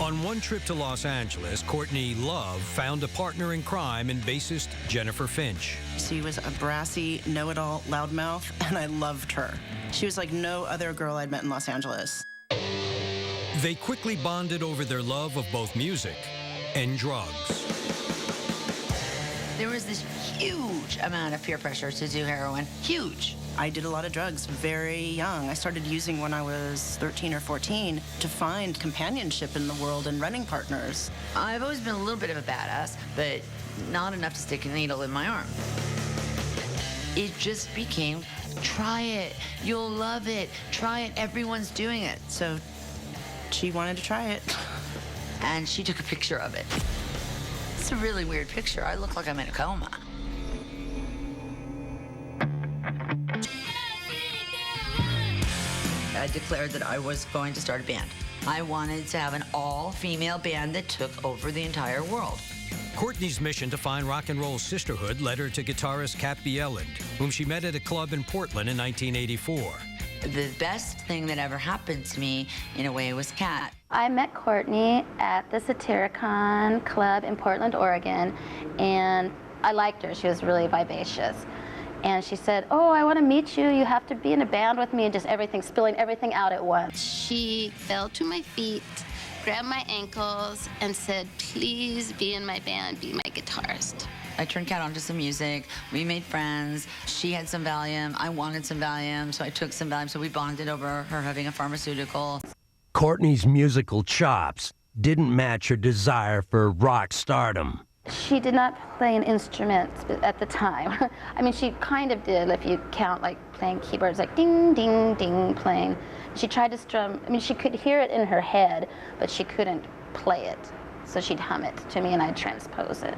On one trip to Los Angeles, Courtney Love found a partner in crime in bassist Jennifer Finch. She was a brassy, know-it-all loudmouth, and I loved her. She was like no other girl I'd met in Los Angeles. They quickly bonded over their love of both music and drugs. There was this huge amount of peer pressure to do heroin. Huge. I did a lot of drugs very young. I started using when I was 13 or 14 to find companionship in the world and running partners. I've always been a little bit of a badass, but not enough to stick a needle in my arm. It just became, try it, you'll love it, try it, everyone's doing it. So she wanted to try it. And she took a picture of it. It's a really weird picture. I look like I'm in a coma. I declared that I was going to start a band. I wanted to have an all-female band that took over the entire world. Courtney's mission to find rock and roll sisterhood led her to guitarist Kat Bjelland, whom she met at a club in Portland in 1984. The best thing that ever happened to me, in a way, was Kat. I met Courtney at the Satyricon Club in Portland, Oregon, and I liked her. She was really vivacious. And she said, oh, I want to meet you. You have to be in a band with me, and just everything, spilling everything out at once. She fell to my feet, grabbed my ankles, and said, please be in my band, be my guitarist. I turned Kat onto some music. We made friends. She had some Valium. I wanted some Valium, so I took some Valium. So we bonded over her having a pharmaceutical. Courtney's musical chops didn't match her desire for rock stardom. She did not play an instrument at the time. I mean, she kind of did, if you count, like, playing keyboards, like ding, ding, ding, playing. She tried to strum. I mean, she could hear it in her head, but she couldn't play it. So she'd hum it to me, and I'd transpose it.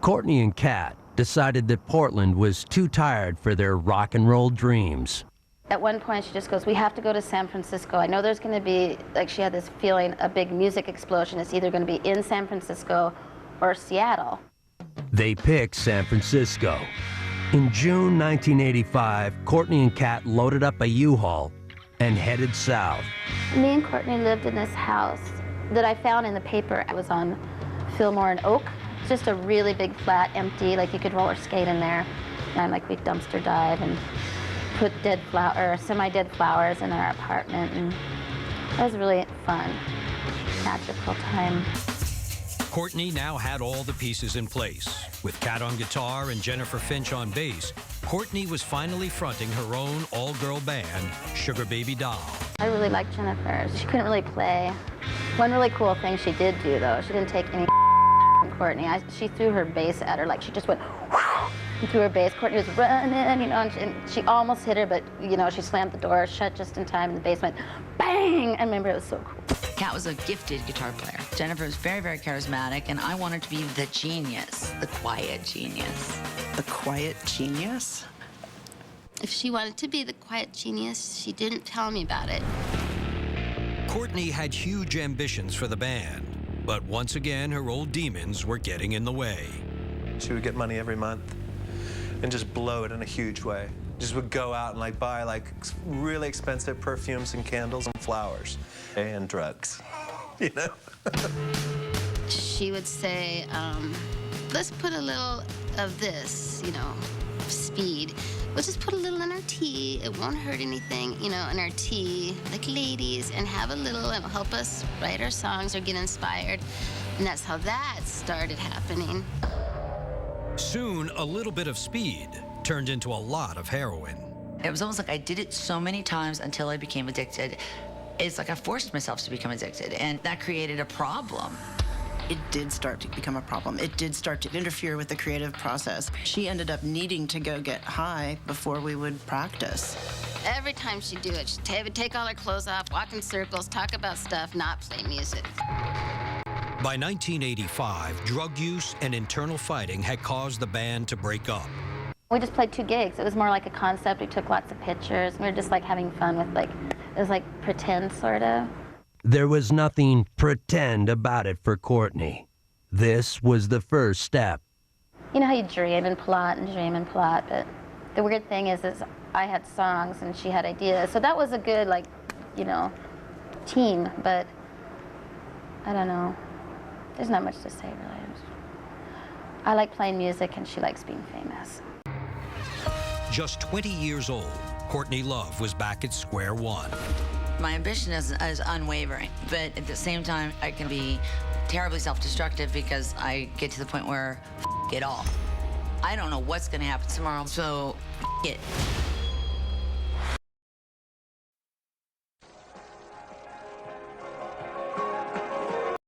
Courtney and Kat decided that Portland was too tired for their rock and roll dreams. At one point, she just goes, we have to go to San Francisco. I know there's going to be, like, she had this feeling, a big music explosion. It's either going to be in San Francisco or Seattle. They picked San Francisco. In June 1985, Courtney and Kat loaded up a U-Haul and headed south. Me and Courtney lived in this house that I found in the paper. It was on Fillmore and Oak. It's just a really big flat, empty, like you could roller skate in there. And like we dumpster dive and put semi-dead flowers in our apartment, and it was really fun, magical time. Courtney now had all the pieces in place. With Kat on guitar and Jennifer Finch on bass, Courtney was finally fronting her own all-girl band, Sugar Babydoll. I really liked Jennifer. She couldn't really play. One really cool thing she did do, though, she didn't take any from Courtney. She threw her bass at her, like she just went and threw her bass. Courtney was running, you know, and she almost hit her, but, you know, she slammed the door shut just in time, and the bass went bang! I remember it was so cool. Kat was a gifted guitar player. Jennifer was very, very charismatic, and I wanted to be the genius, the quiet genius. The quiet genius? If she wanted to be the quiet genius, she didn't tell me about it. Courtney had huge ambitions for the band, but once again, her old demons were getting in the way. She would get money every month and just blow it in a huge way. Just would go out and like buy like really expensive perfumes and candles and flowers and drugs, you know? She would say, let's put a little of this, you know, speed. We'll just put a little in our tea. It won't hurt anything, you know, in our tea, like ladies, and have a little. It'll help us write our songs or get inspired. And that's how that started happening. Soon, a little bit of speed turned into a lot of heroin. It was almost like I did it so many times until I became addicted. It's like I forced myself to become addicted, and that created a problem. It did start to become a problem. It did start to interfere with the creative process. She ended up needing to go get high before we would practice. Every time she'd do it, she'd take all her clothes off, walk in circles, talk about stuff, not play music. By 1985, drug use and internal fighting had caused the band to break up. We just played 2 gigs. It was more like a concept. We took lots of pictures. We were just like having fun with like, it was like pretend sort of. There was nothing pretend about it for Courtney. This was the first step. You know how you dream and plot, but the weird thing is I had songs and she had ideas. So that was a good, like, you know, team, but I don't know. There's not much to say, really. I like playing music, and she likes being famous. Just 20 years old, Courtney Love was back at square one. My ambition is unwavering, but at the same time, I can be terribly self-destructive because I get to the point where it all. I don't know what's going to happen tomorrow, so it.